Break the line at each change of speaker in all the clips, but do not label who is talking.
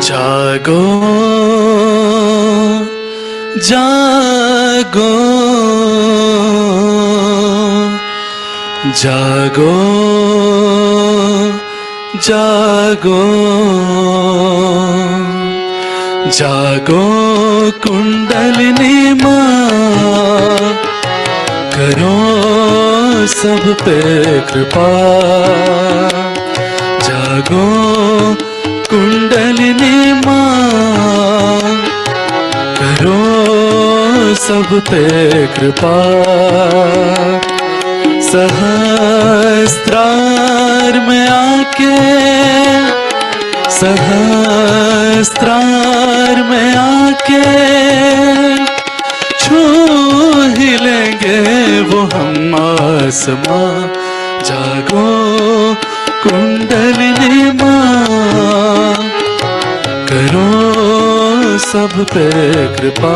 जागो जागो जागो जागो जागो कुंडलिनी माँ, करो सब पे कृपा। जागो कुंडलिनी माँ, करो सब पे कृपा। सहस्त्रार में आके, सहस्त्रार में आके छू ही लेंगे वो हम आसमां। जागो कुंडलिनी माँ, करो सब पे कृपा।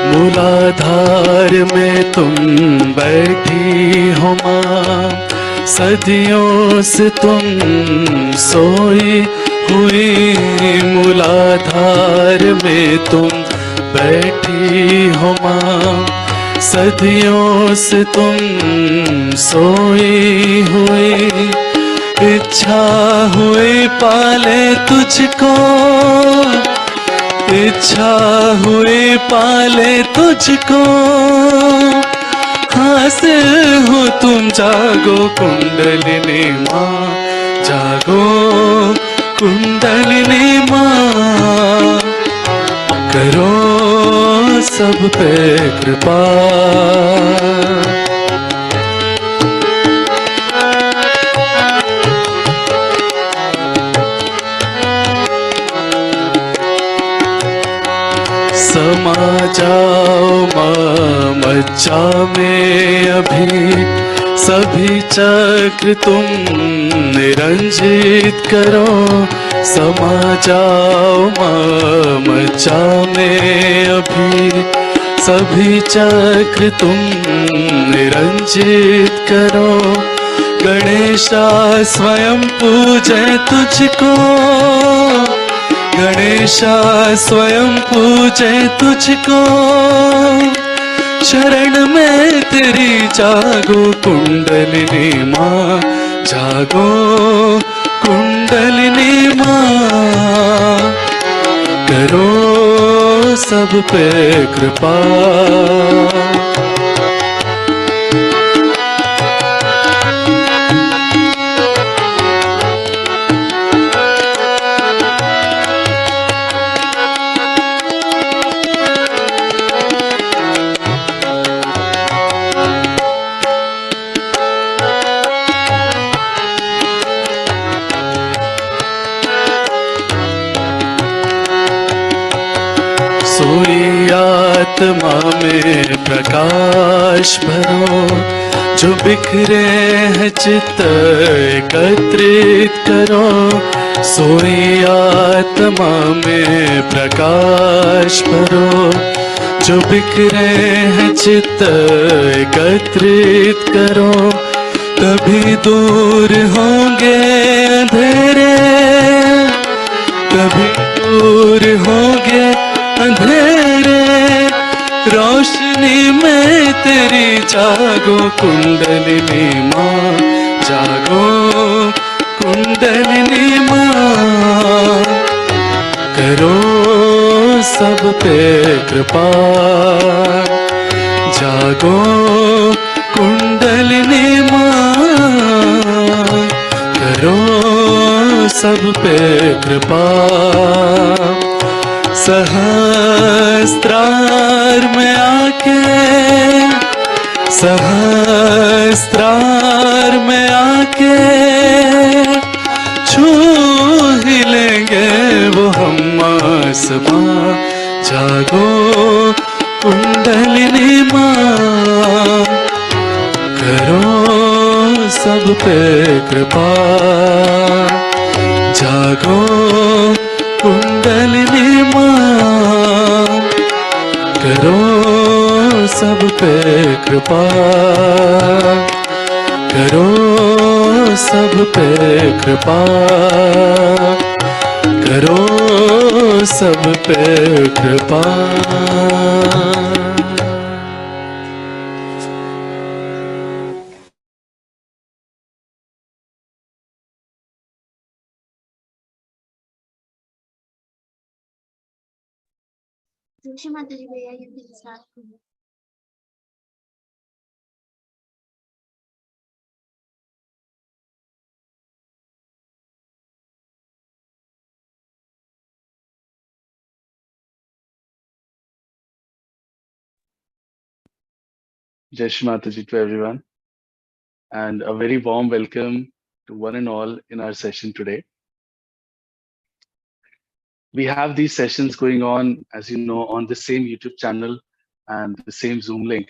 मूलाधार में तुम बैठी हो माँ, सदियों से तुम सोई हुई। मूलाधार में तुम बैठी हो माँ, सदियों से तुम सोई हुई। इच्छा हुई पाले तुझको, इच्छा हुई पाले तुझको। हासिल हो तुम जागो कुंडलिनी माँ, जागो कुंडलिनी माँ, करो सब पे कृपा। समा जाओ माँ मज्जा में अभी, सभी चक्र तुम निरंजित करो। समा जाओ माँ मज्जा में अभी, सभी चक्र तुम निरंजित करो। गणेशा स्वयं पूजे तुझको, गणेशा स्वयं पूजे तुझको। शरण में तेरी जागो कुंडलिनी माँ, जागो कुंडलिनी माँ, करो सब पे कृपा। सोई आत्मा में प्रकाश भरो, जो बिखरे हैं चित्त एकत्रित करो। सोई आत्मा में प्रकाश भरो, जो बिखरे हैं चित्त एकत्रित करो। तभी दूर होंगे अंधेरे, तभी दूर होंगे अंधेरे। रोशनी में तेरी जागो कुंडलिनी माँ, जागो कुंडलिनी माँ, करो सब पे कृपा। जागो कुंडलिनी माँ, करो सब पे कृपा। सहस्त्रार में आके, सहस्त्रार में आके छू ही लेंगे वो हम आसमां। जागो कुंडलिनी माँ, करो सब पे कृपा। जागो कुंडलिनी माँ, करो सब पे कृपा, करो सब पे कृपा, करो सब पे कृपा।
Shree Mataji भैया you can start.
Jai Shri Mataji to everyone, and a very warm welcome to one and all in our session today. We have these sessions going on, as you know, on the same YouTube channel and the same Zoom link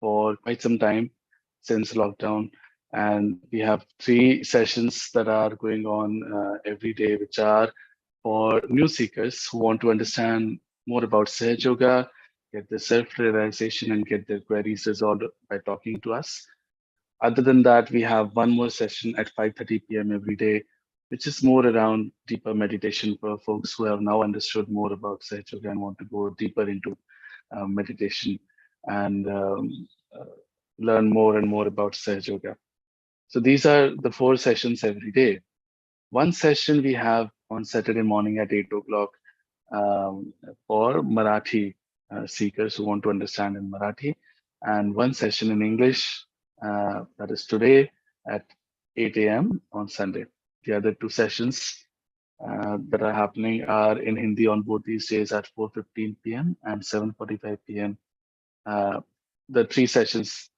for quite some time since lockdown. And we have 3 sessions that are going on every day, which are for new seekers who want to understand more about Sahaja Yoga, get the self-realization, and get their queries resolved by talking to us. Other than that, we have one more session at 5:30 p.m. every day, which is more around deeper meditation for folks who have now understood more about Sahaj Yoga and want to go deeper into meditation and learn more and more about Sahaj Yoga. So these are the 4 sessions every day. One session we have on Saturday morning at 8 o'clock for Marathi seekers who want to understand in Marathi, and one session in English that is today at 8 a.m. on Sunday. The other 2 sessions that are happening are in Hindi on both these days at 4:15 p.m. and 7:45 p.m. Uh, the 3 sessions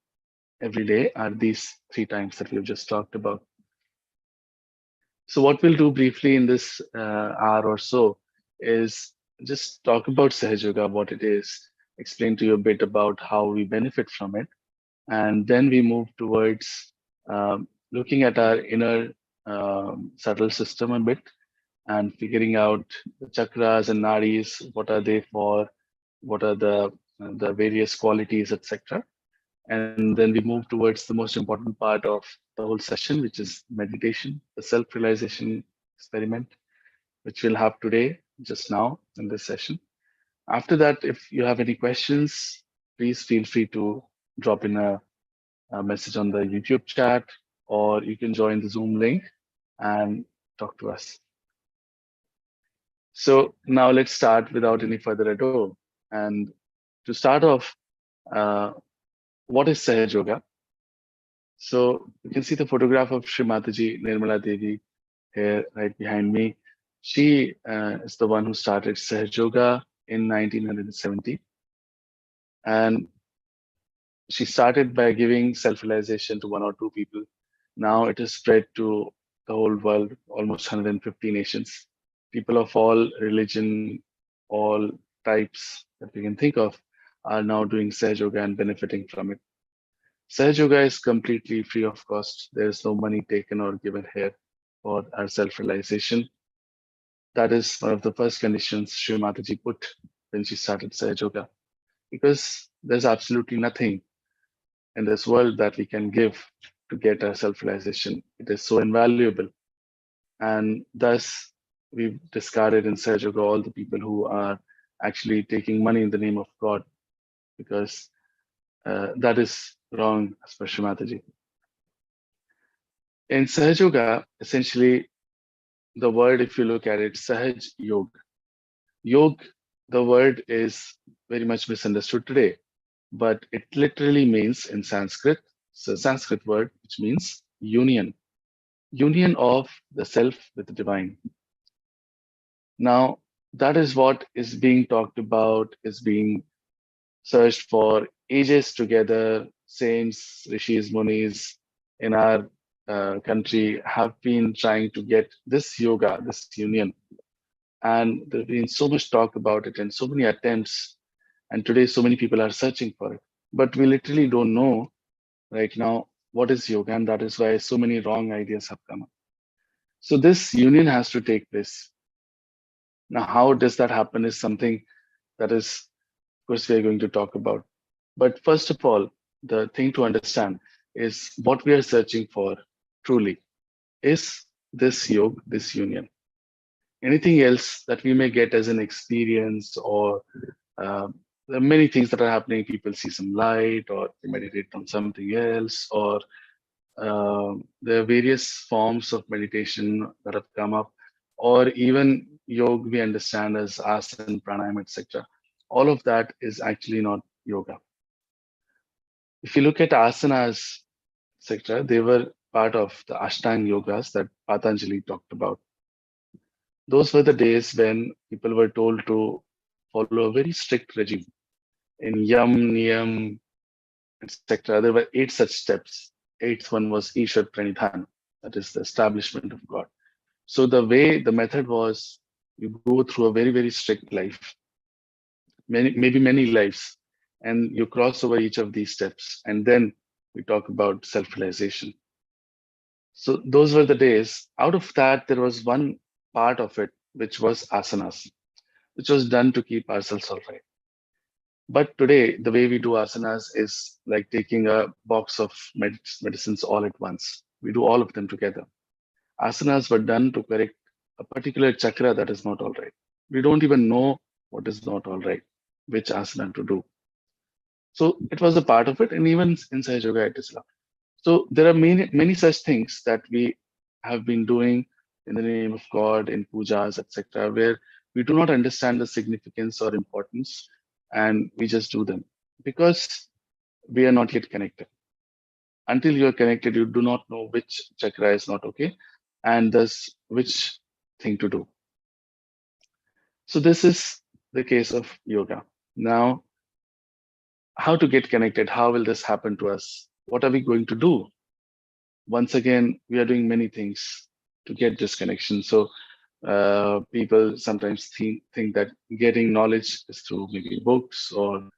every day are these 3 times that we've just talked about. So what we'll do briefly in this hour or so is just talk about Sahaj Yoga, what it is, explain to you a bit about how we benefit from it, and then we move towards looking at our inner subtle system a bit and figuring out the chakras and nadis, what are they for, what are the various qualities, etc. And then we move towards the most important part of the whole session, which is meditation, the self-realization experiment, which we'll have today, just now in this session. After that, if you have any questions, please feel free to drop in a message on the YouTube chat, or you can join the Zoom link and talk to us. So now let's start without any further ado. And to start off, uh, what is Sahaj Yoga? So you can see the photograph of Shree Mataji, Nirmala Devi here right behind me. She is the one who started Sahaj Yoga in 1970. And she started by giving self-realization to 1 or 2 people. Now it is spread to the whole world, almost 150 nations. People of all religion, all types that we can think of are now doing Sahaj Yoga and benefiting from it. Sahaj Yoga is completely free of cost. There is no money taken or given here for our self-realization. That is one of the first conditions Sri Mataji put when she started Sahaj Yoga, because there's absolutely nothing in this world that we can give to get our self-realization. It is so invaluable. And thus, we've discarded in Sahaj Yoga all the people who are actually taking money in the name of God, because that is wrong as per Sri Mataji. In Sahaj Yoga, essentially, the word, if you look at it, Sahaj Yog. Yog, the word is very much misunderstood today, but it literally means in Sanskrit, it's a Sanskrit word which means union, union of the self with the divine. Now, that is what is being talked about, is being searched for ages together. Saints, rishis, munis in our country have been trying to get this yoga, this union. And there's been so much talk about it and so many attempts. And today, so many people are searching for it. But we literally don't know right now what is yoga. And that is why so many wrong ideas have come up. So this union has to take place. Now, how does that happen is something that is course, we are going to talk about. But first of all, the thing to understand is what we are searching for truly. Is this yoga, this union? Anything else that we may get as an experience, or there are many things that are happening. People see some light, or they meditate on something else, or there are various forms of meditation that have come up, or even yoga we understand as asana, pranayama, etc. All of that is actually not yoga. If you look at asanas, etc., they were part of the Ashtanga yogas that Patanjali talked about. Those were the days when people were told to follow a very strict regime in Yam, Niyam, etc. There were 8 such steps. Eighth one was Ishwar Pranidhan, that is the establishment of God. So the method was you go through a very, very strict life, maybe many lives, and you cross over each of these steps. And then we talk about self-realization. So those were the days. Out of that, there was one part of it, which was asanas, which was done to keep ourselves all right. But today, the way we do asanas is like taking a box of medicines all at once. We do all of them together. Asanas were done to correct a particular chakra that is not all right. We don't even know what is not all right, which asana to do. So it was a part of it, and even in Sahaja Yoga it is allowed. So there are many such things that we have been doing in the name of God, in pujas, etc., where we do not understand the significance or importance, and we just do them because we are not yet connected. Until you are connected, you do not know which chakra is not okay, and thus which thing to do. So this is the case of yoga. Now, how to get connected? How will this happen to us? What are we going to do? Once again, we are doing many things to get this connection. So people sometimes think that getting knowledge is through maybe books or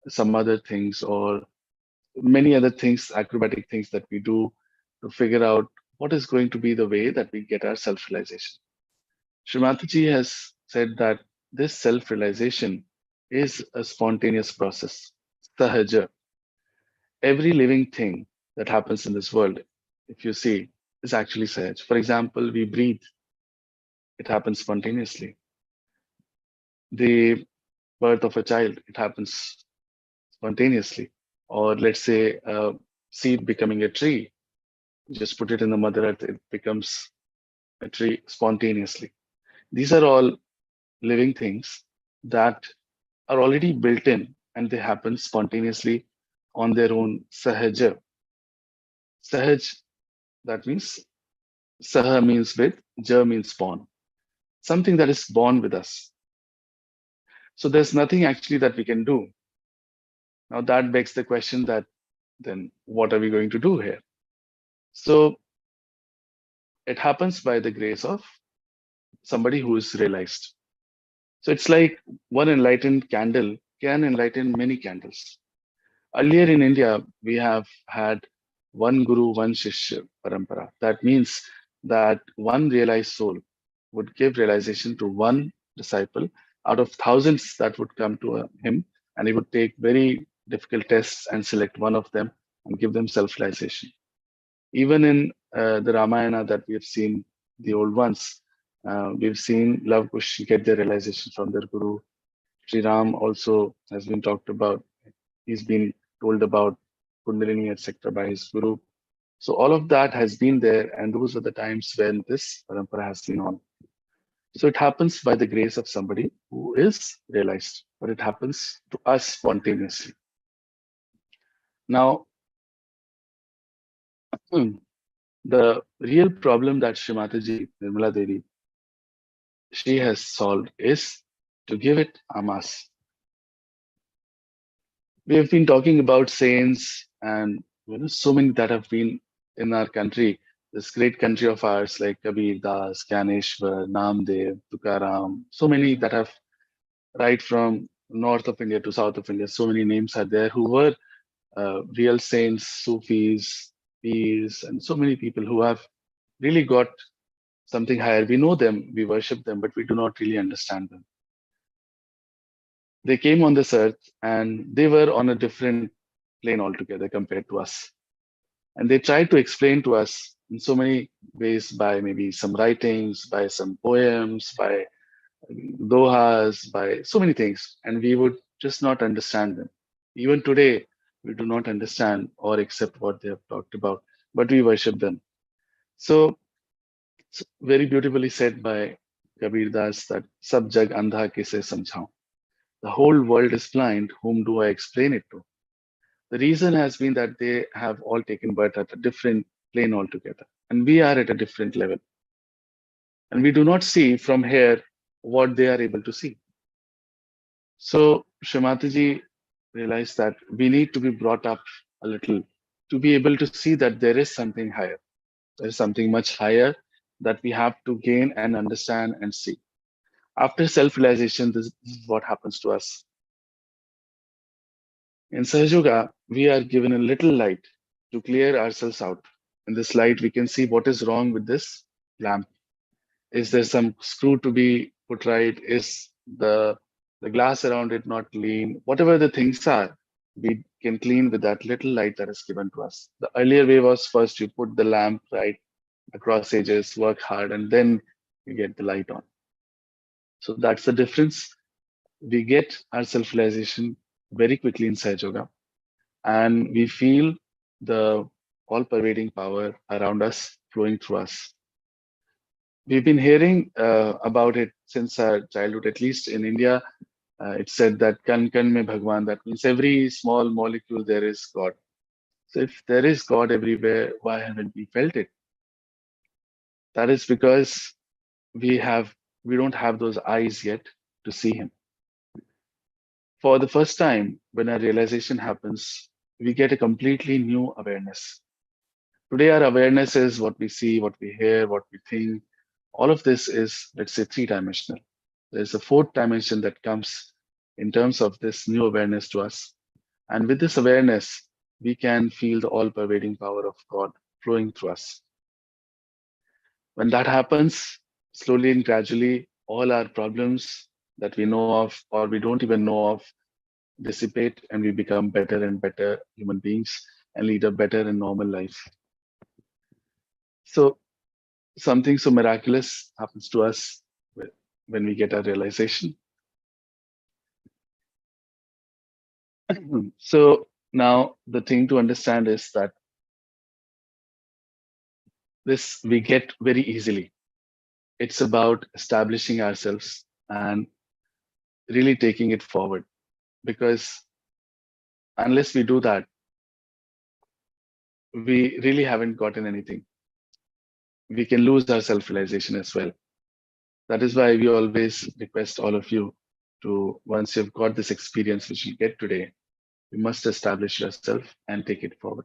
some other things, or many other things, acrobatic things that we do to figure out what is going to be the way that we get our self-realization. Shree Mataji has said that this self-realization is a spontaneous process. Sahaja. Every living thing that happens in this world, if you see, is actually Sahaj. For example, we breathe, it happens spontaneously. The birth of a child, it happens spontaneously. Or let's say a seed becoming a tree, you just put it in the mother earth, it becomes a tree spontaneously. These are all living things that are already built in, and they happen spontaneously on their own. Sahaja. Sahaj, that means Saha means with, Ja means born. Something that is born with us. So there's nothing actually that we can do. Now that begs the question that then what are we going to do here? So it happens by the grace of somebody who is realized. So it's like one enlightened candle can enlighten many candles. Earlier in India, we have had one guru, one shishya parampara. That means that one realized soul would give realization to one disciple out of thousands that would come to him, and he would take very difficult tests and select one of them and give them self-realization. Even in the Ramayana that we have seen, the old ones, we've seen Love Kush get their realization from their guru. Sri Ram also has been talked about. He's been told about Kundalini, etc., by his guru. So all of that has been there, and those are the times when this parampara has been on. So it happens by the grace of somebody who is realized, but it happens to us spontaneously. Now, the real problem that Shree Mataji, Nirmala Devi, she has solved is to give it a mass. We have been talking about saints, and so many that have been in our country, this great country of ours, like Kabir Das, Gyaneshwar, Namdev, Tukaram, so many that have right from north of India to south of India. So many names are there who were real saints, Sufis, Peers, and so many people who have really got something higher. We know them, we worship them, but we do not really understand them. They came on this earth and they were on a different plane altogether compared to us. And they tried to explain to us in so many ways by maybe some writings, by some poems, by dohas, by so many things. And we would just not understand them. Even today, we do not understand or accept what they have talked about, but we worship them. So, it's very beautifully said by Kabir Das that Sab jag andha kise samjhaun. The whole world is blind. Whom do I explain it to? The reason has been that they have all taken birth at a different plane altogether, and we are at a different level. And we do not see from here what they are able to see. So Shrimataji realized that we need to be brought up a little to be able to see that there is something higher. There is something much higher that we have to gain and understand and see. After self-realization, this is what happens to us. In Sahaja, we are given a little light to clear ourselves out. In this light, we can see what is wrong with this lamp. Is there some screw to be put right? Is the glass around it not clean? Whatever the things are, we can clean with that little light that is given to us. The earlier way was first you put the lamp right across edges, work hard, and then you get the light on. So that's the difference. We get our self-realization very quickly inside yoga, and we feel the all-pervading power around us flowing through us. We've been hearing about it since our childhood, at least in India. It's said that kan kan mein Bhagwan, that means every small molecule there is God. So if there is God everywhere, why haven't we felt it? That is because we don't have those eyes yet to see him. For the first time, when our realization happens, we get a completely new awareness. Today, our awareness is what we see, what we hear, what we think. All of this is, let's say, three-dimensional. There's a fourth dimension that comes in terms of this new awareness to us. And with this awareness, we can feel the all-pervading power of God flowing through us. When that happens, slowly and gradually, all our problems that we know of or we don't even know of dissipate, and we become better and better human beings and lead a better and normal life. So something so miraculous happens to us when we get our realization. So now the thing to understand is that this we get very easily. It's about establishing ourselves and really taking it forward, because unless we do that, we really haven't gotten anything. We can lose our self-realization as well. That is why we always request all of you to, once you've got this experience which you get today, you must establish yourself and take it forward.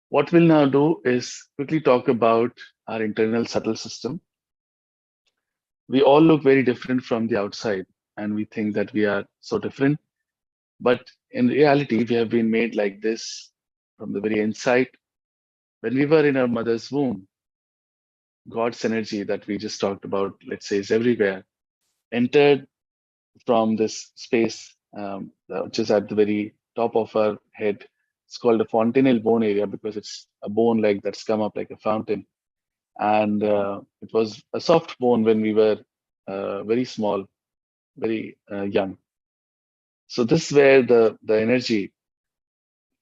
What we'll now do is quickly talk about our internal subtle system. We all look very different from the outside, and we think that we are so different. But in reality, we have been made like this from the very inside. When we were in our mother's womb, God's energy that we just talked about, let's say, is everywhere, entered from this space, which is at the very top of our head. It's called a fontanelle bone area because it's a bone like that's come up like a fountain. And it was a soft bone when we were very small, very young. So this is where the energy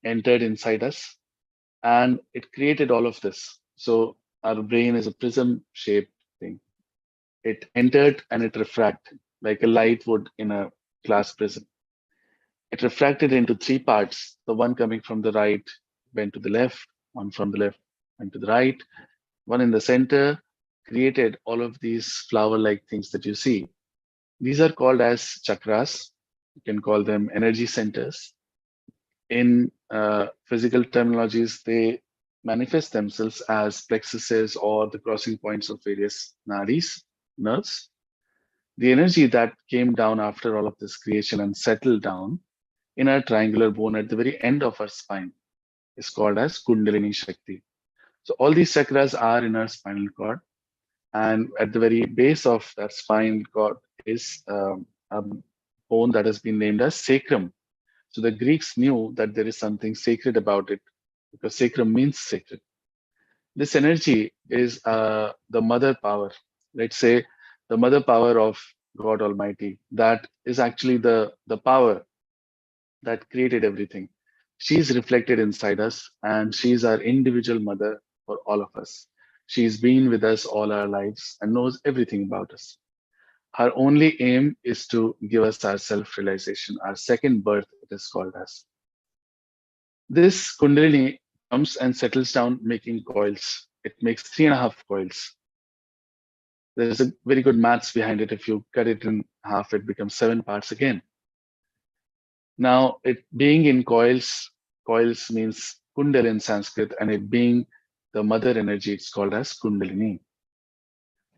entered inside us, and it created all of this. So our brain is a prism shaped thing. It entered and it refracted like a light would in a glass prism. It refracted into three parts. The one coming from the right went to the left, one from the left went to the right, one in the center, created all of these flower-like things that you see. These are called as chakras. You can call them energy centers. In physical terminologies, they manifest themselves as plexuses or the crossing points of various nadis, nerves. The energy that came down after all of this creation and settled down in our triangular bone at the very end of our spine is called as Kundalini Shakti. So all these chakras are in our spinal cord, and at the very base of that spine cord is a bone that has been named as sacrum. So the Greeks knew that there is something sacred about it because sacrum means sacred. This energy is the mother power. Let's say the mother power of God Almighty. That is actually the power that created everything. She's reflected inside us, and she's our individual mother for all of us. She's been with us all our lives and knows everything about us. Her only aim is to give us our self realization, our second birth, it is called as. This Kundalini comes and settles down making coils. It makes 3.5 coils. There's a very good maths behind it. If you cut it in half, it becomes 7 parts again. Now, it being in coils, coils means Kundal in Sanskrit, and it being the mother energy, it's called as Kundalini.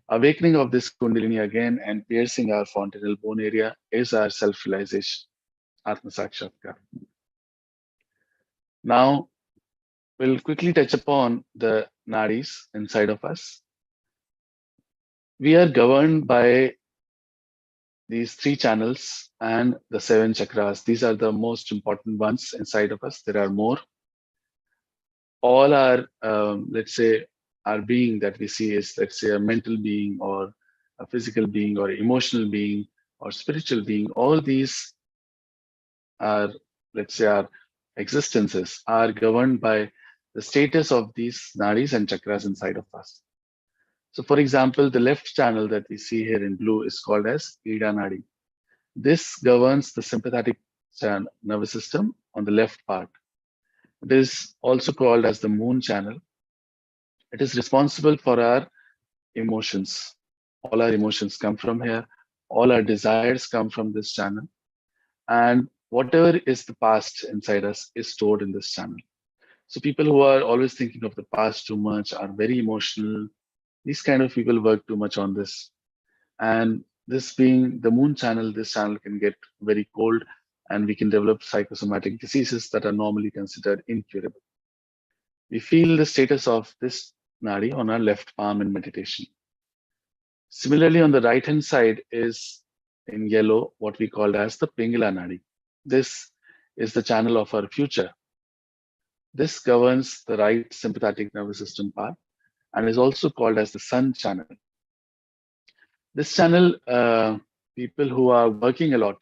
Awakening of this Kundalini again and piercing our fontanel bone area is our self-realization, Atma Sakshatkar. Now, we'll quickly touch upon the nadis inside of us. We are governed by these 3 channels and the 7 chakras. These are the most important ones inside of us. There are more. All our, let's say, our being that we see is, let's say, a mental being or a physical being or emotional being or spiritual being. All these are, let's say, our existences are governed by the status of these nadis and chakras inside of us. So, for example, the left channel that we see here in blue is called as Ida Nadi. This governs the sympathetic nervous system on the left part. It is also called as the moon channel. It is responsible for our emotions. All our emotions come from here. All our desires come from this channel. And whatever is the past inside us is stored in this channel. So people who are always thinking of the past too much are very emotional. These kind of people work too much on this. And this being the moon channel, this channel can get very cold and we can develop psychosomatic diseases that are normally considered incurable. We feel the status of this nadi on our left palm in meditation. Similarly, on the right hand side is in yellow what we call as the Pingala nadi. This is the channel of our future. This governs the right sympathetic nervous system part and is also called as the sun channel. This channel, people who are working a lot,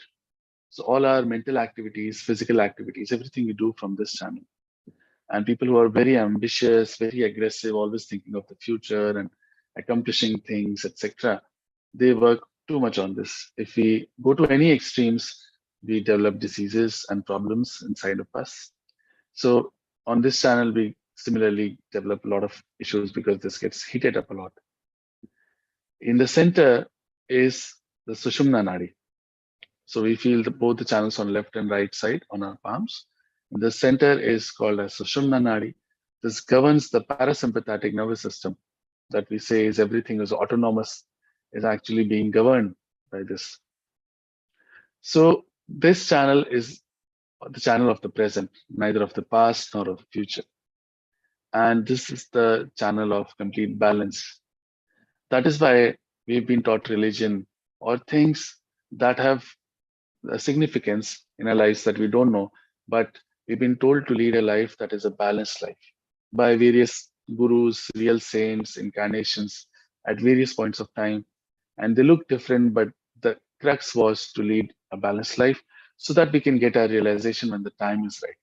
so all our mental activities, physical activities, everything we do from this channel. And people who are very ambitious, very aggressive, always thinking of the future and accomplishing things, etc., they work too much on this. If we go to any extremes, we develop diseases and problems inside of us. So on this channel, we similarly develop a lot of issues because this gets heated up a lot. In the center is the Sushumna Nadi. So we feel both the channels on left and right side on our palms. The center is called as Sushumna Nadi. This governs the parasympathetic nervous system that we say is everything is autonomous, is actually being governed by this. So this channel is the channel of the present, neither of the past nor of the future. And this is the channel of complete balance. That is why we've been taught religion or things that have a significance in our lives that we don't know, but we've been told to lead a life that is a balanced life by various gurus, real saints, incarnations at various points of time. And they look different, but the crux was to lead a balanced life so that we can get our realization when the time is right.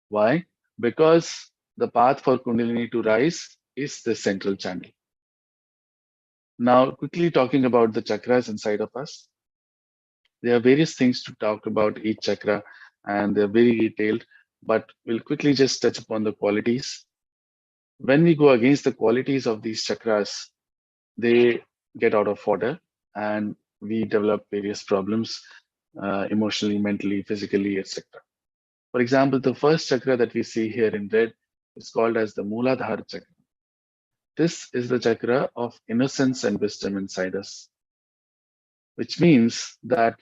Why? Because the path for Kundalini to rise is the central channel. Now, quickly talking about the chakras inside of us. There are various things to talk about each chakra and they're very detailed, but we'll quickly just touch upon the qualities. When we go against the qualities of these chakras, they get out of order and we develop various problems emotionally, mentally, physically, etc. For example, the first chakra that we see here in red is called as the Mooladhara chakra. This is the chakra of innocence and wisdom inside us, which means that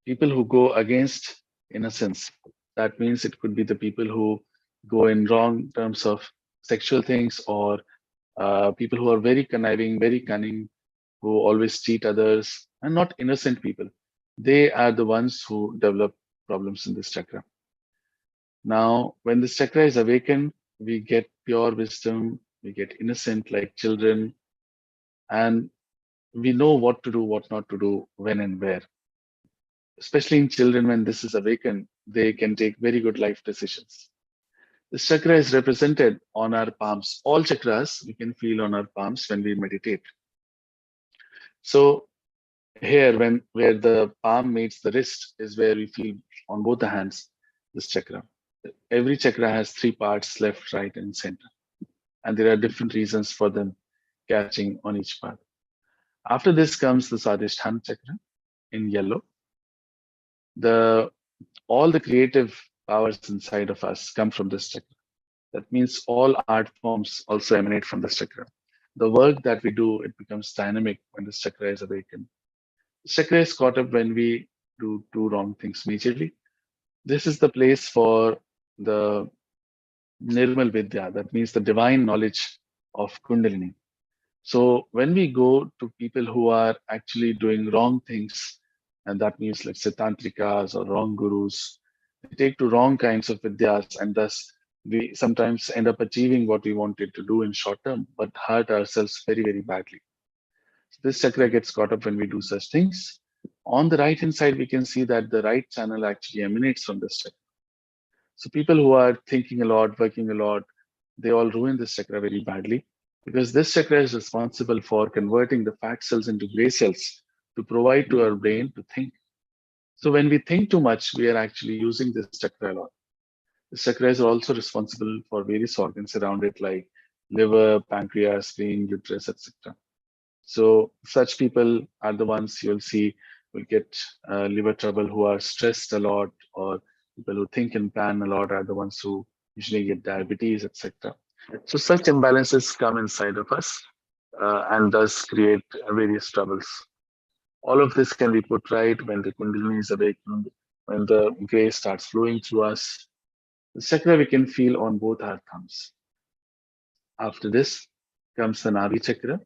people who go against innocence, that means it could be the people who go in wrong terms of sexual things or people who are very conniving, very cunning, who always cheat others, and not innocent people. they are the ones who develop problems in this chakra. Now, when this chakra is awakened, we get pure wisdom, we get innocent like children, and we know what to do, what not to do, when and where. Especially in children, when this is awakened, they can take very good life decisions. This chakra is represented on our palms. All chakras we can feel on our palms when we meditate. So here, when where the palm meets the wrist, is where we feel on both the hands this chakra. Every chakra has three parts: left, right, and center, and there are different reasons for them catching on each part. After this comes the Swadhisthana chakra in yellow. The all the creative powers inside of us come from this chakra. That means all art forms also emanate from this chakra. The work that we do, it becomes dynamic when this chakra is awakened. The chakra is caught up when we do wrong things majorly. This is the place for the Nirmal Vidya, that means the divine knowledge of Kundalini. So when we go to people who are actually doing wrong things, and that means let's say tantrikas or wrong gurus, they take to wrong kinds of vidyas, and thus we sometimes end up achieving what we wanted to do in short term, but hurt ourselves very, very badly. So this chakra gets caught up when we do such things. On the right hand side, we can see that the right channel actually emanates from this chakra. So people who are thinking a lot, working a lot, they all ruin this chakra very badly because this chakra is responsible for converting the fat cells into gray cells to provide to our brain to think. So when we think too much, we are actually using this chakra a lot. This chakra is also responsible for various organs around it, like liver, pancreas, spleen, uterus, etc. So such people are the ones you'll see will get liver trouble who are stressed a lot, or people who think and plan a lot are the ones who usually get diabetes, etc. So such imbalances come inside of us and thus create various troubles. All of this can be put right when the Kundalini is awakened, when the grace starts flowing through us. The chakra we can feel on both our thumbs. After this comes the Navi chakra.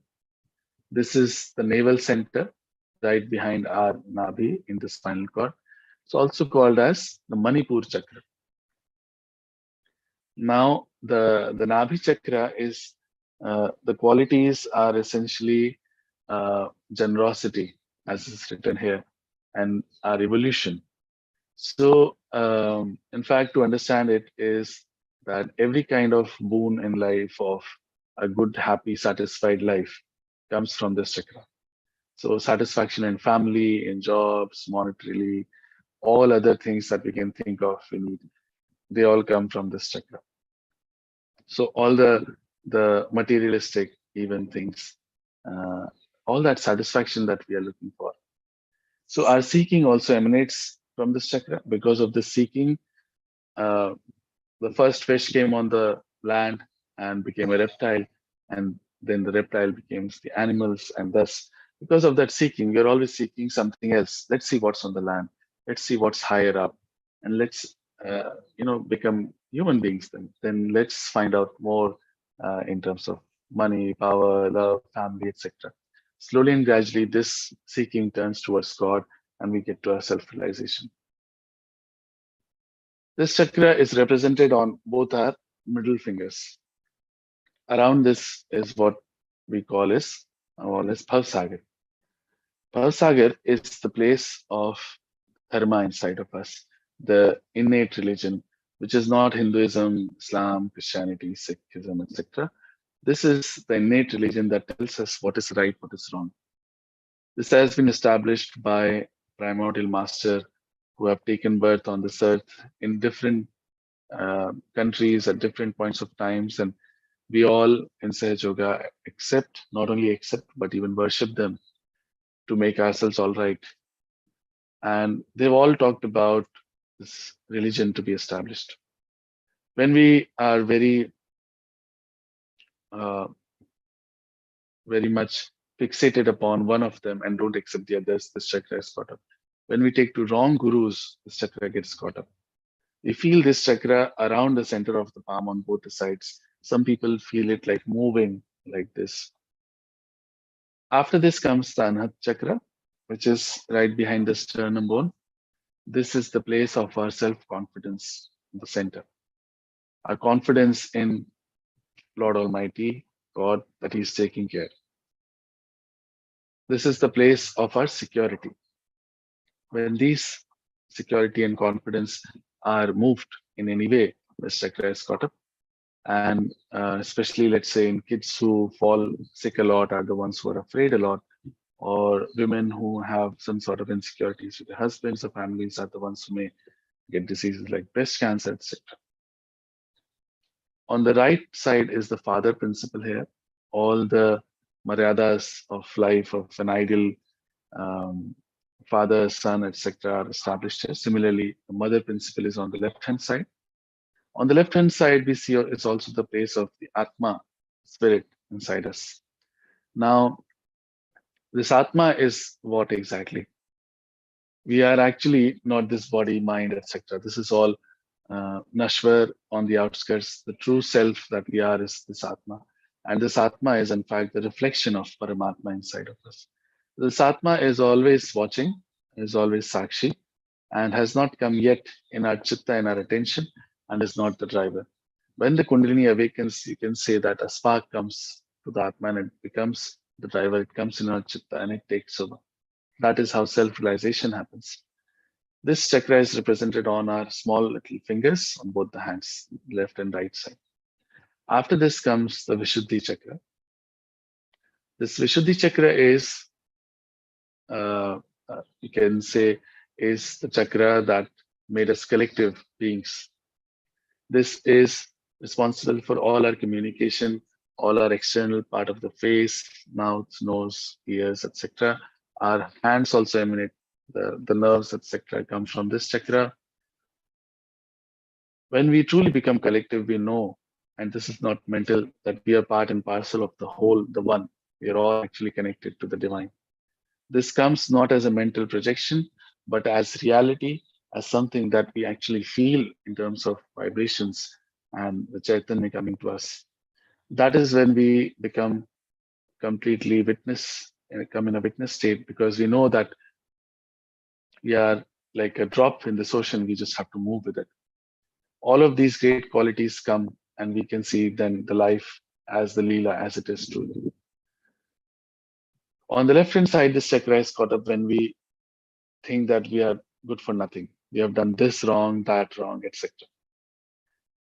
This is the navel center right behind our Navi in the spinal cord. It's also called as the Manipur chakra. Now, the Navi chakra is the qualities are essentially generosity, as is written here, and our evolution. So, in fact, to understand it is that every kind of boon in life of a good, happy, satisfied life comes from this chakra. So, satisfaction in family, in jobs, monetarily, all other things that we can think of, we need, they all come from this chakra. So, all the materialistic, even things, uh, all that satisfaction that we are looking for. So, our seeking also emanates from this chakra. Because of the seeking, uh, the first fish came on the land and became a reptile, and then the reptile becomes the animals, and thus because of that seeking, we're always seeking something else. Let's see what's on the land, let's see what's higher up, and let's become human beings. Then let's find out more in terms of money, power, love, family, etc. Slowly and gradually this seeking turns towards God, and we get to our self-realization. This chakra is represented on both our middle fingers. Around this is what we call as Bhavsagar. Bhavsagar is the place of dharma inside of us, the innate religion, which is not Hinduism, Islam, Christianity, Sikhism, etc. This is the innate religion that tells us what is right, what is wrong. This has been established by primordial master who have taken birth on this earth in different countries at different points of times, and we all in Sahaj Yoga accept, not only accept, but even worship them to make ourselves all right. And they've all talked about this religion to be established. When we are uh, very much fixated upon one of them and don't accept the others, this chakra is caught up. When we take to wrong gurus, this chakra gets caught up. We feel this chakra around the center of the palm on both the sides. Some people feel it like moving like this. After this comes the Anhat chakra, which is right behind the sternum bone. This is the place of our self-confidence, the center. Our confidence in Lord Almighty, God, that He's taking care. This is the place of our security. When these security and confidence are moved in any way, this chakra is caught up. And especially, let's say, in kids who fall sick a lot are the ones who are afraid a lot, or women who have some sort of insecurities with their husbands or families are the ones who may get diseases like breast cancer, etc. On the right side is the father principle here. All the maryadas of life of an ideal um, father, son, etc. are established here. Similarly, the mother principle is on the left-hand side. On the left-hand side, we see it's also the place of the Atma, spirit inside us. Now, this Atma is what exactly? We are actually not this body, mind, etc. This is all Nashwar on the outskirts. The true self that we are is this Atma. And this Atma is, in fact, the reflection of Paramatma inside of us. This Atma is always watching, is always Sakshi, and has not come yet in our chitta, in our attention, and is not the driver. When the Kundalini awakens, you can say that a spark comes to the Atma and it becomes the driver. It comes in our chitta and it takes over. That is how self-realization happens. This chakra is represented on our small little fingers on both the hands, left and right side. After this comes the Vishuddhi chakra. This Vishuddhi chakra is, you can say, is the chakra that made us collective beings. This is responsible for all our communication, all our external part of the face, mouth, nose, ears, etc. Our hands also emanate the nerves, etc. come from this chakra. When we truly become collective, we know, and this is not mental, that we are part and parcel of the whole, the one. We are all actually connected to the divine. This comes not as a mental projection, but as reality, as something that we actually feel in terms of vibrations and the Chaitanya coming to us. That is when we become completely witness and come in a witness state, because we know that we are like a drop in this ocean. We just have to move with it. All of these great qualities come, and we can see then the life as the Leela as it is truly. On the left hand side, this chakra is caught up when we think that we are good for nothing. We have done this wrong, that wrong, etc.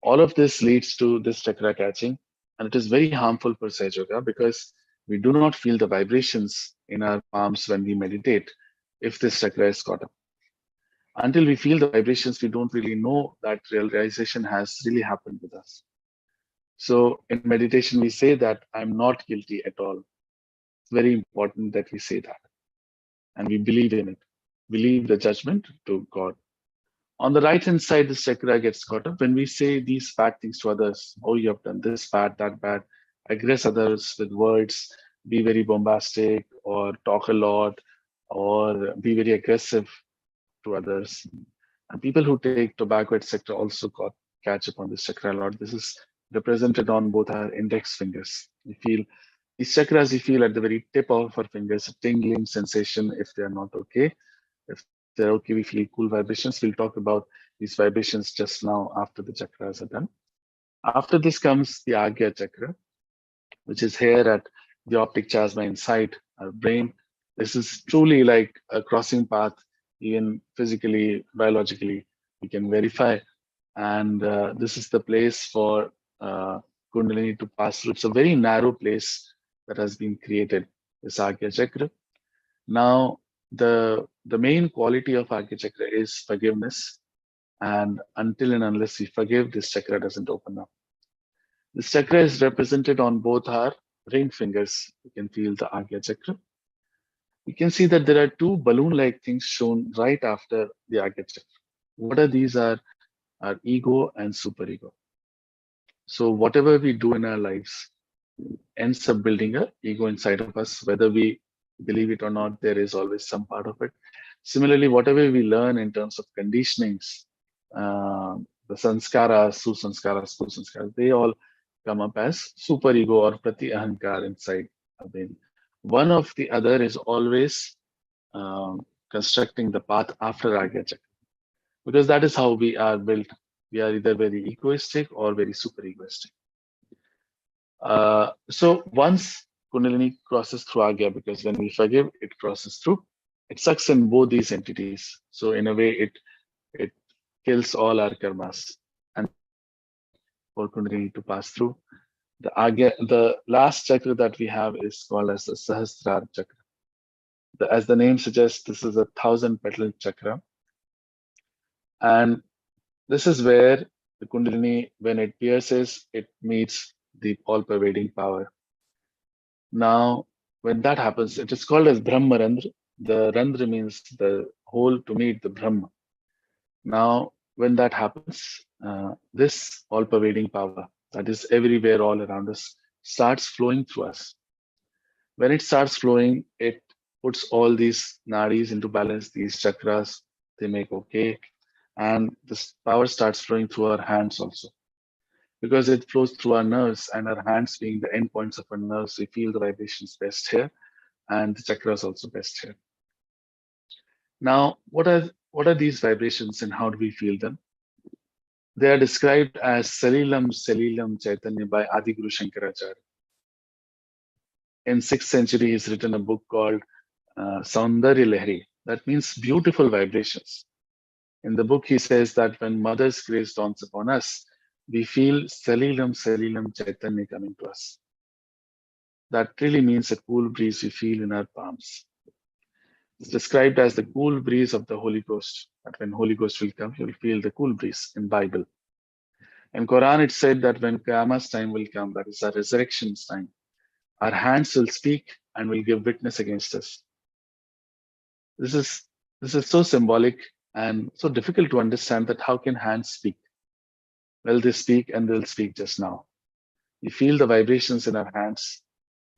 All of this leads to this chakra catching, and it is very harmful for Saj Yoga because we do not feel the vibrations in our palms when we meditate if this chakra is caught up. Until we feel the vibrations, we don't really know that realization has really happened with us. So in meditation, we say that I'm not guilty at all. It's very important that we say that. And we believe in it. We leave the judgment to God. On the right hand side, this chakra gets caught up when we say these bad things to others. Oh, you have done this bad, that bad. Aggress others with words, be very bombastic, or talk a lot, or be very aggressive to others. And people who take tobacco, etc., also catch up on this chakra a lot. This is represented on both our index fingers. We feel these chakras, we feel at the very tip of our fingers, a tingling sensation if they are not okay. If they're okay, we feel cool vibrations. We'll talk about these vibrations just now after the chakras are done. After this comes the Agya chakra, which is here at the optic chiasma inside our brain. This is truly like a crossing path, even physically, biologically, we can verify. And this is the place for Kundalini to pass through. It's a very narrow place that has been created, this Agya chakra. Now, the main quality of Agya chakra is forgiveness. And until and unless we forgive, this chakra doesn't open up. This chakra is represented on both our ring fingers. You can feel the Agya chakra. You can see that there are two balloon-like things shown right after the Agya chakra. What are these? Are our ego and superego. So whatever we do in our lives ends up building a ego inside of us, whether we believe it or not. There is always some part of it. Similarly, whatever we learn in terms of conditionings, the sanskaras, susanskaras, kusanskaras, they all come up as superego or prati ahankar inside our brain. One of the other is always constructing the path after Agya Chakra. Because that is how we are built. We are either very egoistic or very super egoistic. So once Kundalini crosses through Agya, because when we forgive, it crosses through, it sucks in both these entities. So in a way, it kills all our karmas. And for Kundalini to pass through, the last chakra that we have is called as the Sahasrar chakra. As the name suggests, this is a 1,000 petal chakra. And this is where the Kundalini, when it pierces, it meets the all-pervading power. Now, when that happens, it is called as Brahma Randra. The Randra means the hole to meet the Brahma. Now, when that happens, this all-pervading power that is everywhere all around us starts flowing through us. When it starts flowing, it puts all these nadis into balance, these chakras, they make okay. And this power starts flowing through our hands also. Because it flows through our nerves and our hands being the end points of our nerves, we feel the vibrations best here and the chakras also best here. Now, what are these vibrations and how do we feel them? They are described as Salilam Chaitanya by Adi Guru Shankaracharya. In 6th century, he's written a book called Saundarya Lahari. That means beautiful vibrations. In the book, he says that when Mother's grace dawns upon us, we feel Salilam Chaitanya coming to us. That really means a cool breeze we feel in our palms. It's described as the cool breeze of the Holy Ghost. That when Holy Ghost will come, you will feel the cool breeze in Bible. In Quran, it said that when Qiyamah's time will come, that is our resurrection's time, our hands will speak and will give witness against us. This is so symbolic and so difficult to understand that how can hands speak? Well, they speak and they'll speak just now. We feel the vibrations in our hands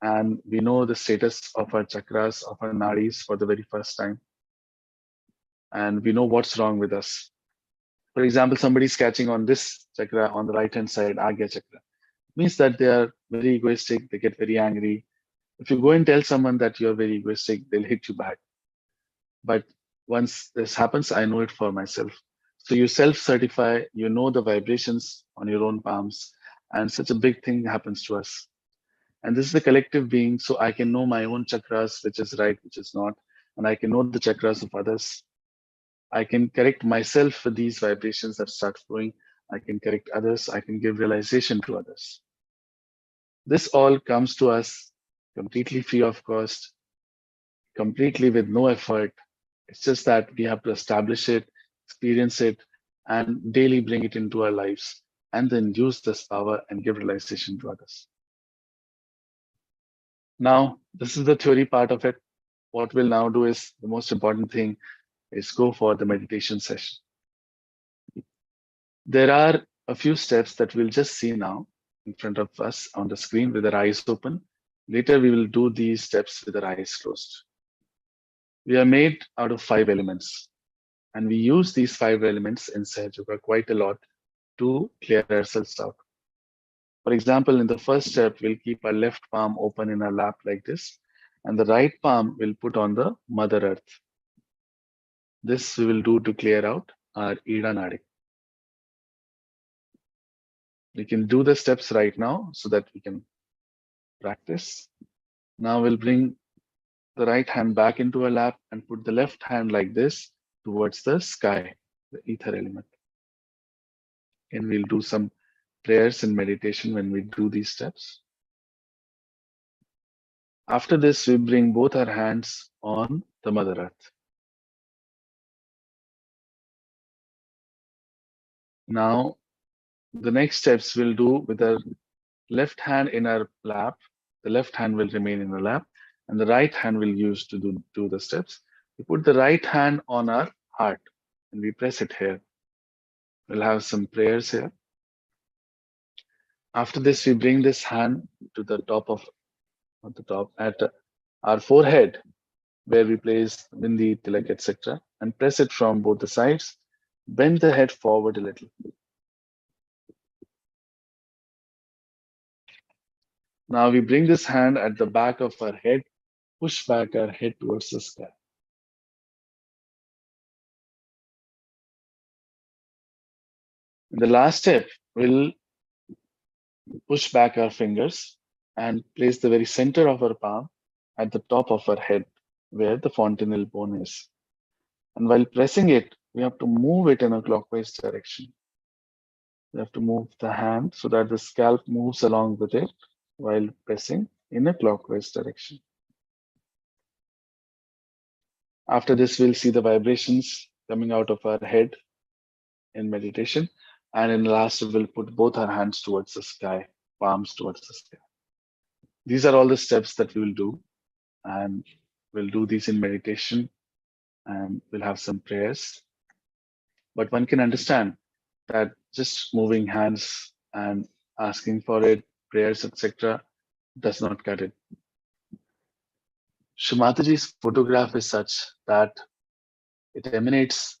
and we know the status of our chakras, of our nadis for the very first time. And we know what's wrong with us. For example, somebody's catching on this chakra on the right-hand side, Agya chakra. It means that they are very egoistic, they get very angry. If you go and tell someone that you're very egoistic, they'll hit you back. But once this happens, I know it for myself. So you self-certify, you know the vibrations on your own palms, and such a big thing happens to us. And this is the collective being, so I can know my own chakras, which is right, which is not, and I can know the chakras of others. I can correct myself with these vibrations that start flowing. I can correct others. I can give realization to others. This all comes to us completely free of cost, completely with no effort. It's just that we have to establish it, experience it, and daily bring it into our lives, and then use this power and give realization to others. Now, this is the theory part of it. What we'll now do is the most important thing is go for the meditation session. There are a few steps that we'll just see now in front of us on the screen with our eyes open. Later, we will do these steps with our eyes closed. We are made out of 5 elements, and we use these 5 elements in Sahaja Yoga quite a lot to clear ourselves out. For example, in the first step, we'll keep our left palm open in our lap like this, and the right palm we'll put on the Mother Earth. This we will do to clear out our Ida Nadi. We can do the steps right now so that we can practice. Now we'll bring the right hand back into our lap and put the left hand like this towards the sky, the ether element. And we'll do some prayers and meditation when we do these steps. After this, we bring both our hands on the Mother Earth. Now, the next steps we'll do with our left hand in our lap. The left hand will remain in the lap, and the right hand we'll use to do the steps. We put the right hand on our heart, and we press it here. We'll have some prayers here. After this, we bring this hand to the top at our forehead, where we place Bindi, Tilak, etc., and press it from both the sides. Bend the head forward a little. Now we bring this hand at the back of our head, push back our head towards the sky. In the last step, we'll push back our fingers and place the very center of our palm at the top of our head, where the fontanelle bone is. And while pressing it, we have to move it in a clockwise direction. We have to move the hand so that the scalp moves along with it while pressing in a clockwise direction. After this, we'll see the vibrations coming out of our head in meditation. And in the last, we'll put both our hands towards the sky, palms towards the sky. These are all the steps that we will do. And we'll do these in meditation and we'll have some prayers. But one can understand that just moving hands and asking for it, prayers, etc., does not cut it. Shree Mataji's photograph is such that it emanates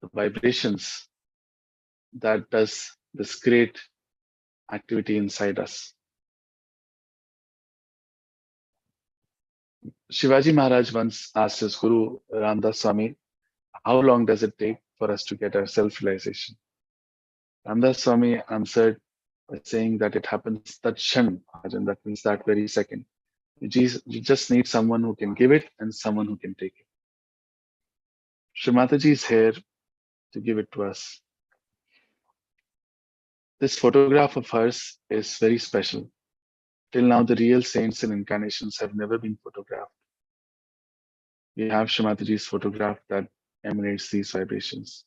the vibrations that does this great activity inside us. Shivaji Maharaj once asked his Guru Ramdas Swami, how long does it take for us to get our self-realization? Ramdas Swami answered by saying that it happens that shan, and that means that very second. You just need someone who can give it and someone who can take it. Shree Mataji is here to give it to us. This photograph of hers is very special. Till now, the real saints and incarnations have never been photographed. We have Shree Mataji's photograph that emanates these vibrations.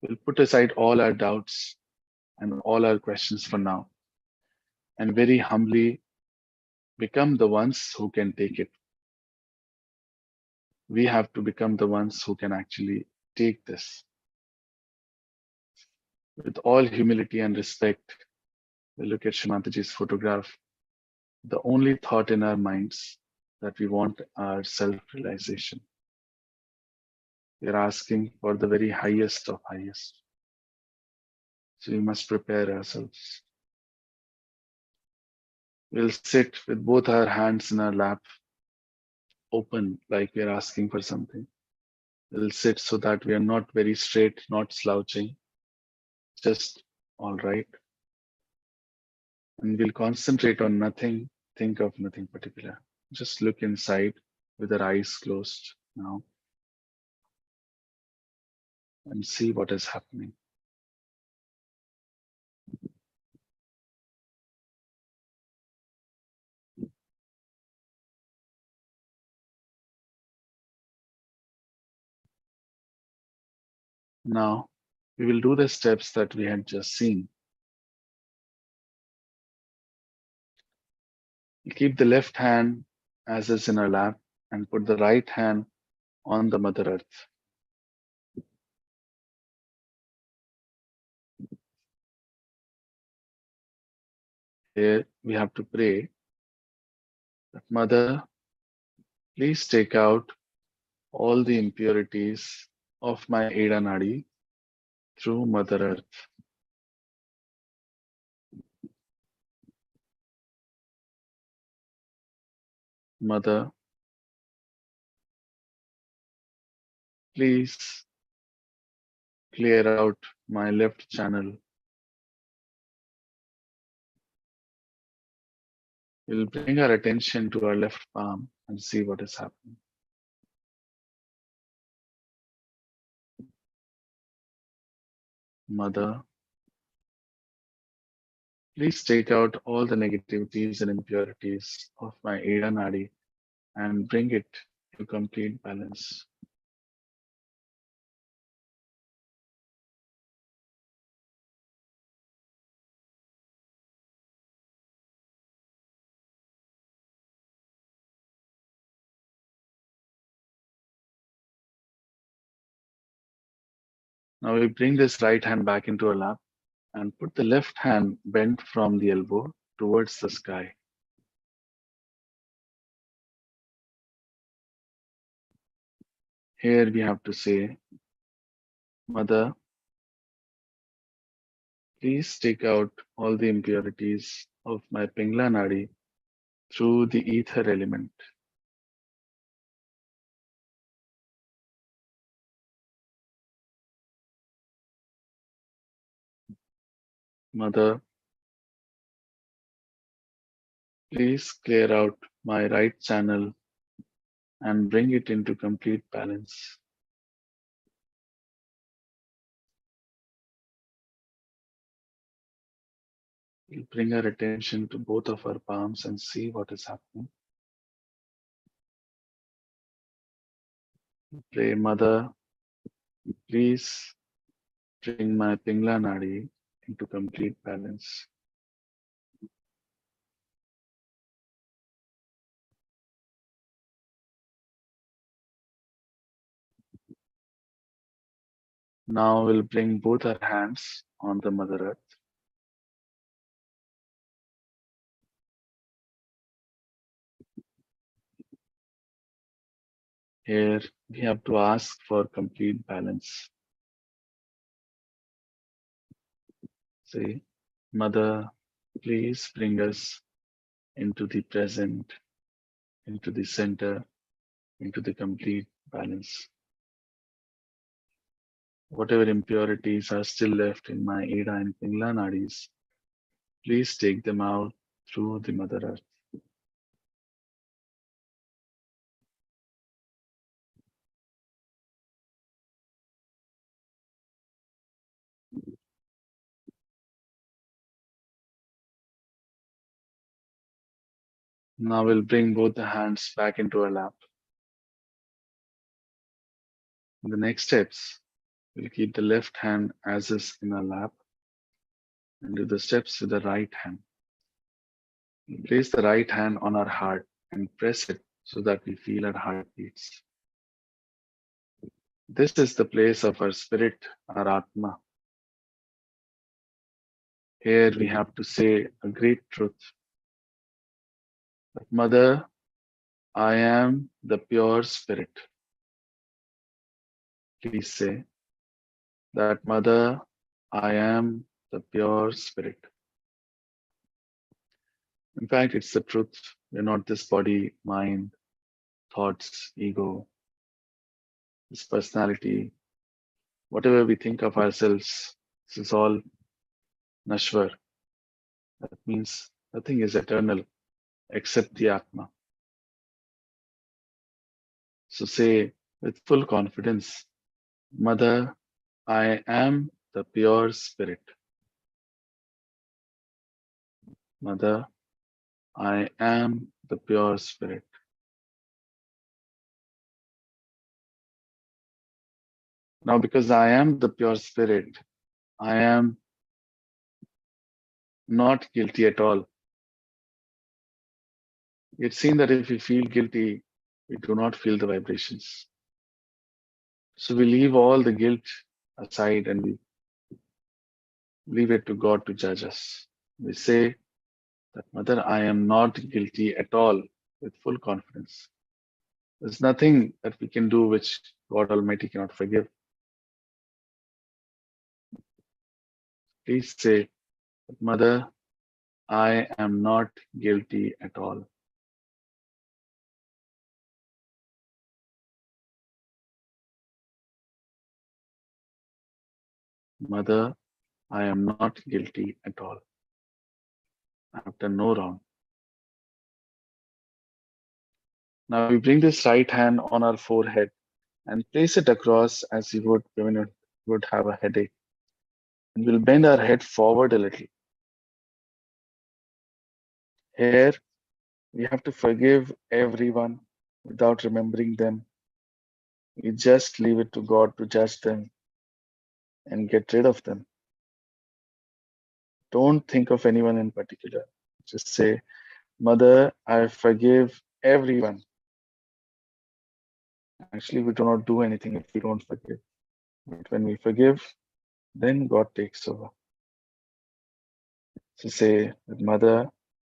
We'll put aside all our doubts and all our questions for now and very humbly become the ones who can take it. We have to become the ones who can actually take this. With all humility and respect, we look at Shree Mataji's photograph. The only thought in our minds that we want our self-realization. We are asking for the very highest of highest. So we must prepare ourselves. We'll sit with both our hands in our lap, open like we are asking for something. We'll sit so that we are not very straight, not slouching, just all right. And we'll concentrate on nothing, think of nothing particular. Just look inside with our eyes closed now and see what is happening. Now, we will do the steps that we had just seen. We keep the left hand as is in our lap and put the right hand on the Mother Earth. Here we have to pray that Mother, please take out all the impurities of my Eda Nadi through Mother Earth. Mother, please clear out my left channel. We'll bring our attention to our left palm and see what is happening. Mother, please take out all the negativities and impurities of my Eda Nadi and bring it to complete balance. Now we bring this right hand back into our lap and put the left hand bent from the elbow towards the sky. Here we have to say, Mother, please take out all the impurities of my Pingla Nadi through the ether element. Mother, please clear out my right channel and bring it into complete balance. We'll bring our attention to both of our palms and see what is happening. Pray, Mother, please bring my Pingla Nadi into complete balance. Now we'll bring both our hands on the Mother Earth. Here we have to ask for complete balance. Say, Mother, please bring us into the present, into the center, into the complete balance. Whatever impurities are still left in my Ida and Pingla nadis, please take them out through the Mother Earth. Now we'll bring both the hands back into our lap. In the next steps, we'll keep the left hand as is in our lap and do the steps with the right hand. We'll place the right hand on our heart and press it so that we feel our heart beats. This is the place of our spirit, our Atma. Here we have to say a great truth. That Mother, I am the pure spirit. Please say that Mother, I am the pure spirit. In fact, it's the truth. We're not this body, mind, thoughts, ego, this personality. Whatever we think of ourselves, this is all Nashvar. That means nothing is eternal except the Atma. So say with full confidence, Mother, I am the pure spirit. Mother, I am the pure spirit. Now, because I am the pure spirit, I am not guilty at all. It's seen that if we feel guilty, we do not feel the vibrations. So we leave all the guilt aside and we leave it to God to judge us. We say that, Mother, I am not guilty at all with full confidence. There's nothing that we can do which God Almighty cannot forgive. Please say, Mother, I am not guilty at all. Mother, I am not guilty at all. I have done no wrong. Now we bring this right hand on our forehead and place it across as you would when you would have a headache. And we'll bend our head forward a little. Here, we have to forgive everyone without remembering them. We just leave it to God to judge them and get rid of them. Don't think of anyone in particular. Just say, Mother, I forgive everyone. Actually, we do not do anything if we don't forgive. But when we forgive, then God takes over. So say, Mother,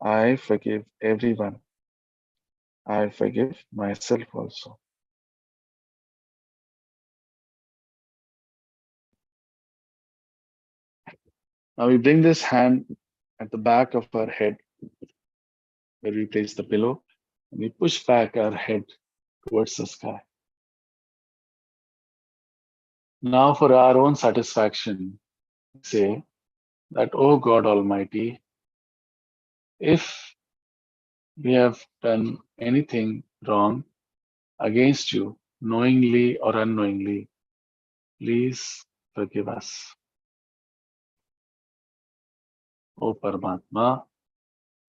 I forgive everyone. I forgive myself also. Now we bring this hand at the back of our head where we place the pillow and we push back our head towards the sky. Now for our own satisfaction, say, that, oh God Almighty, if we have done anything wrong against you, knowingly or unknowingly, please forgive us. O Paramatma,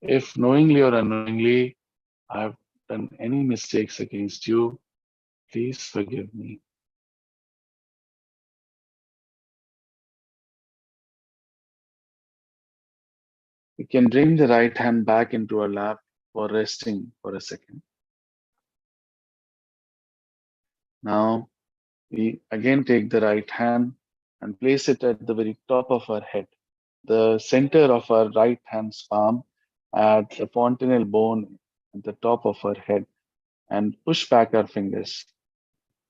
if knowingly or unknowingly I have done any mistakes against you, please forgive me. We can bring the right hand back into our lap for resting for a second. Now we again take the right hand and place it at the very top of our head, the center of our right hand's palm at the fontanel bone at the top of our head, and push back our fingers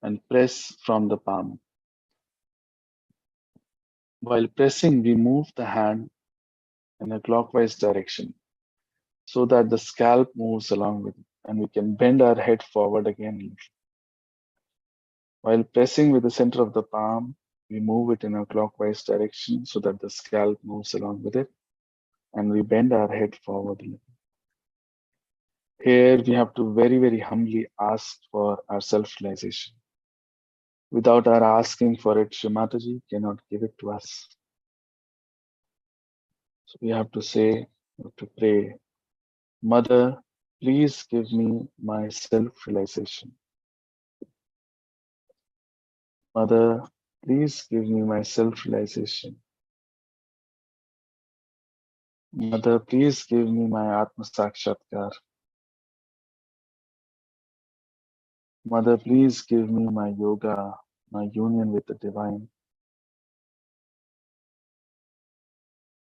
and press from the palm. While pressing, we move the hand in a clockwise direction so that the scalp moves along with it, and we can bend our head forward again. While pressing with the center of the palm, we move it in a clockwise direction so that the scalp moves along with it, and we bend our head forward. Here we have to very, very humbly ask for our self-realization. Without our asking for it, Shree Mataji cannot give it to us. So we have to say, we have to pray, Mother, please give me my self-realization. Mother, please give me my self-realization. Mother, please give me my Atma Sakshatkar. Mother, please give me my yoga, my union with the divine.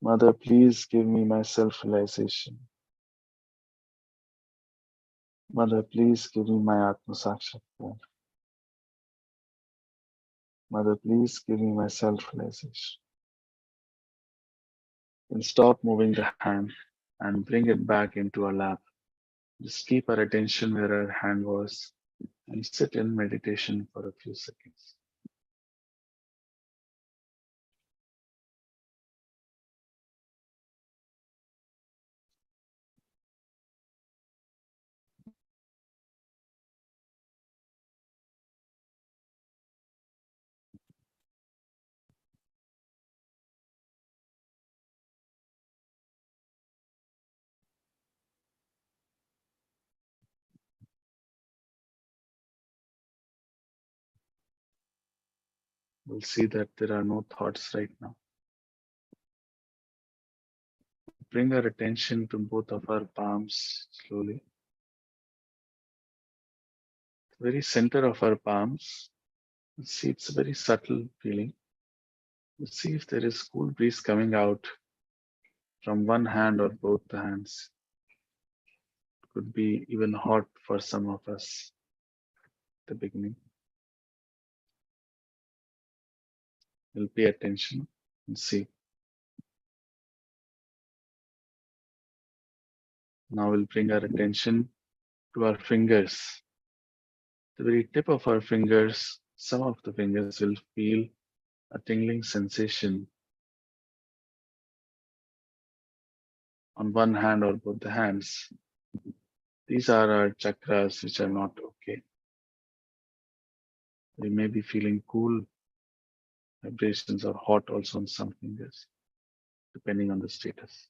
Mother, please give me my self-realization. Mother, please give me my Atma Sakshatkar. Mother, please give me my self-realization. And stop moving the hand and bring it back into our lap. Just keep our attention where our hand was and sit in meditation for a few seconds. We'll see that there are no thoughts right now. Bring our attention to both of our palms slowly. The very center of our palms. Let's see, it's a very subtle feeling. Let's see if there is cool breeze coming out from one hand or both the hands. It could be even hot for some of us at the beginning. We'll pay attention and see. Now we'll bring our attention to our fingers. The very tip of our fingers, some of the fingers will feel a tingling sensation on one hand or both the hands. These are our chakras which are not okay. We may be feeling cool vibrations or hot also on some fingers, depending on the status.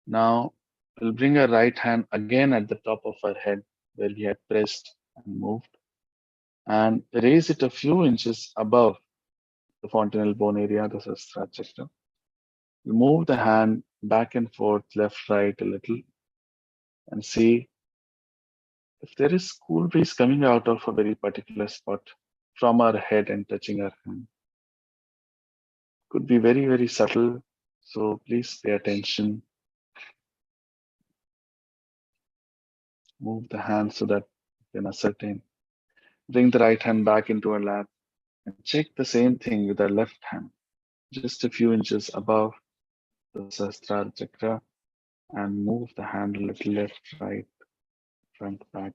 Now we'll bring our right hand again at the top of our head where we had pressed and moved, and raise it a few inches above the fontanel bone area, the Sahasrara chakra. We move the hand back and forth, left, right a little, and see if there is cool breeze coming out of a very particular spot from our head and touching our hand. Could be very, very subtle, so please pay attention. Move the hand so that you can ascertain. Bring the right hand back into our lap and check the same thing with our left hand, just a few inches above the Sahasrara chakra, and move the hand a little left, right, front, back.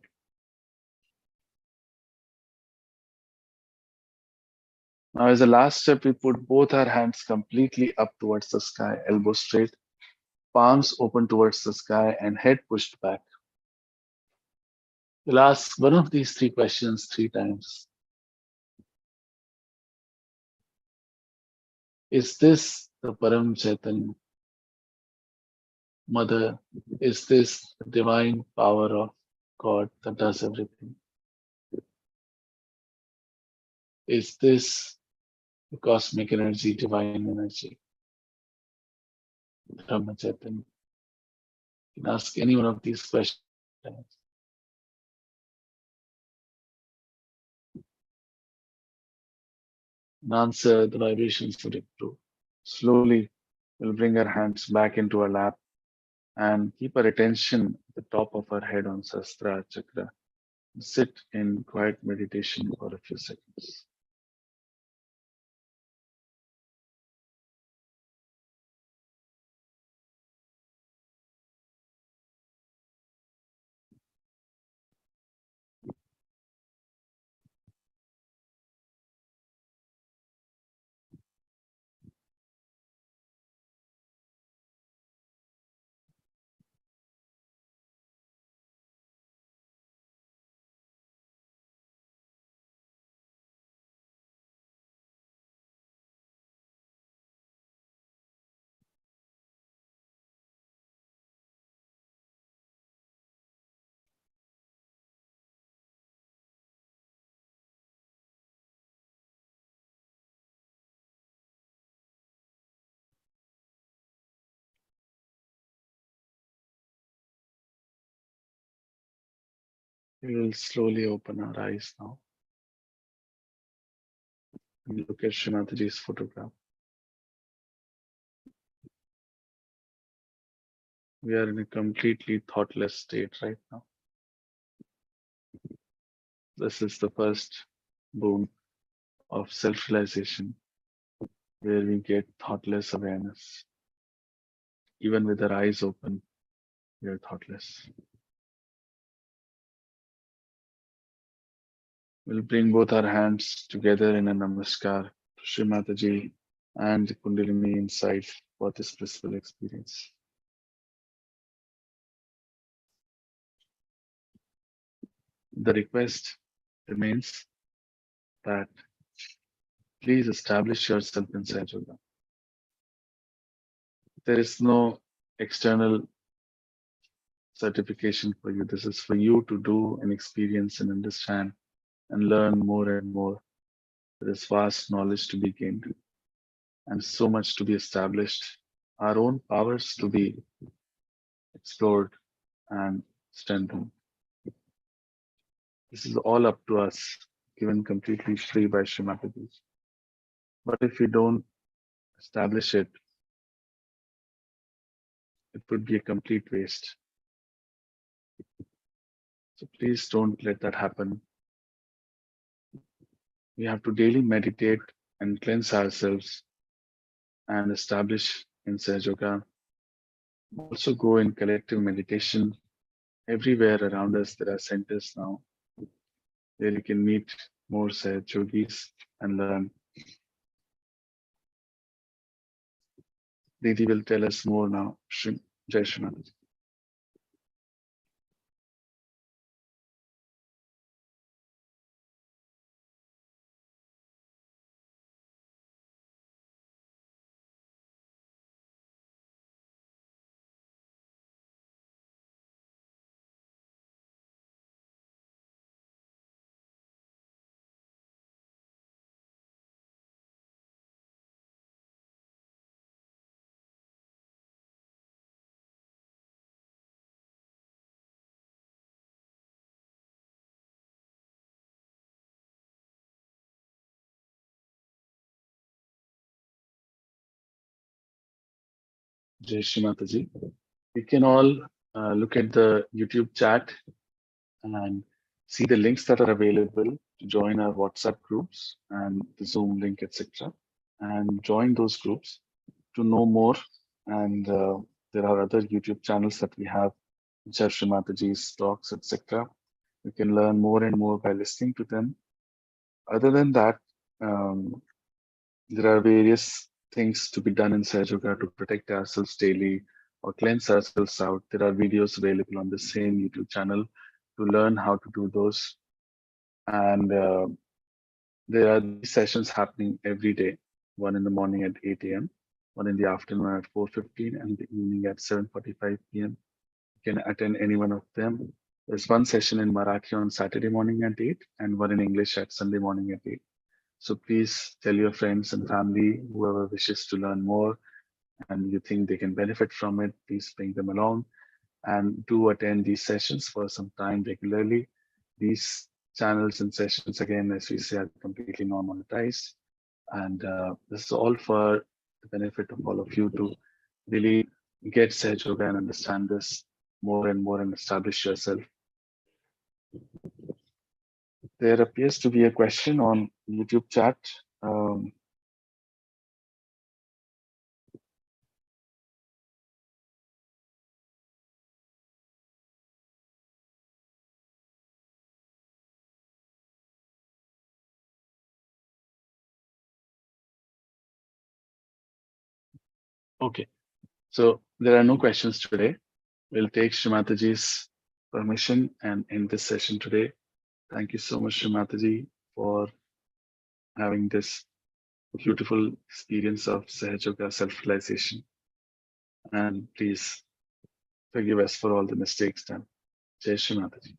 Now, as a last step, we put both our hands completely up towards the sky, elbows straight, palms open towards the sky, and head pushed back. We'll ask one of these three questions 3 times. Is this the Param Chaitanya Mother? Is this the divine power of God that does everything? Is this the cosmic energy, divine energy, Brahma Chaitanya? You can ask any one of these questions 3 times. And answer, the vibrations would improve. Slowly, we'll bring our hands back into our lap and keep our attention at the top of our head on Sastra Chakra. Sit in quiet meditation for a few seconds. We will slowly open our eyes now and look at Shree Mataji's photograph. We are in a completely thoughtless state right now. This is the first boon of self-realization, where we get thoughtless awareness. Even with our eyes open, we are thoughtless. We'll bring both our hands together in a namaskar to Shree Mataji and the Kundalini inside for this blissful experience. The request remains that please establish yourself inside yoga. There is no external certification for you. This is for you to do and experience and understand and learn more and more. There is vast knowledge to be gained and so much to be established, our own powers to be explored and strengthened. This is all up to us, given completely free by Shree Mataji. But if we don't establish it, it would be a complete waste. So please don't let that happen. We have to daily meditate and cleanse ourselves and establish in Sahaja Yoga. Also go in collective meditation. Everywhere around us there are centers now where you can meet more Sahaja Yogis and learn. Devi will tell us more now. Jai Shri Mataji. Jai Shri Mataji. You can all look at the YouTube chat and see the links that are available to join our WhatsApp groups and the Zoom link, etc. And join those groups to know more. And there are other YouTube channels that we have, which are Shree Mataji's talks, etc. You can learn more and more by listening to them. Other than that, There are various things to be done in Sahaja Yoga to protect ourselves daily or cleanse ourselves out. There are videos available on the same YouTube channel to learn how to do those. And there are these sessions happening every day, one in the morning at 8 a.m., one in the afternoon at 4:15, and in the evening at 7:45 p.m. You can attend any one of them. There's one session in Marathi on Saturday morning at 8 and one in English at Sunday morning at 8. So please tell your friends and family, whoever wishes to learn more and you think they can benefit from it, please bring them along and do attend these sessions for some time regularly. These channels and sessions, again, as we say, are completely non-monetized. And this is all for the benefit of all of you to really get Sahaj Yoga and understand this more and more and establish yourself. There appears to be a question on YouTube chat. Um, okay, so there are no questions today. We'll take Shree Mataji's permission and end this session today. Thank you so much, Shree Mataji, for having this beautiful experience of Sahaj Yoga self-realization. And please forgive us for all the mistakes done. Jai Shri Mataji.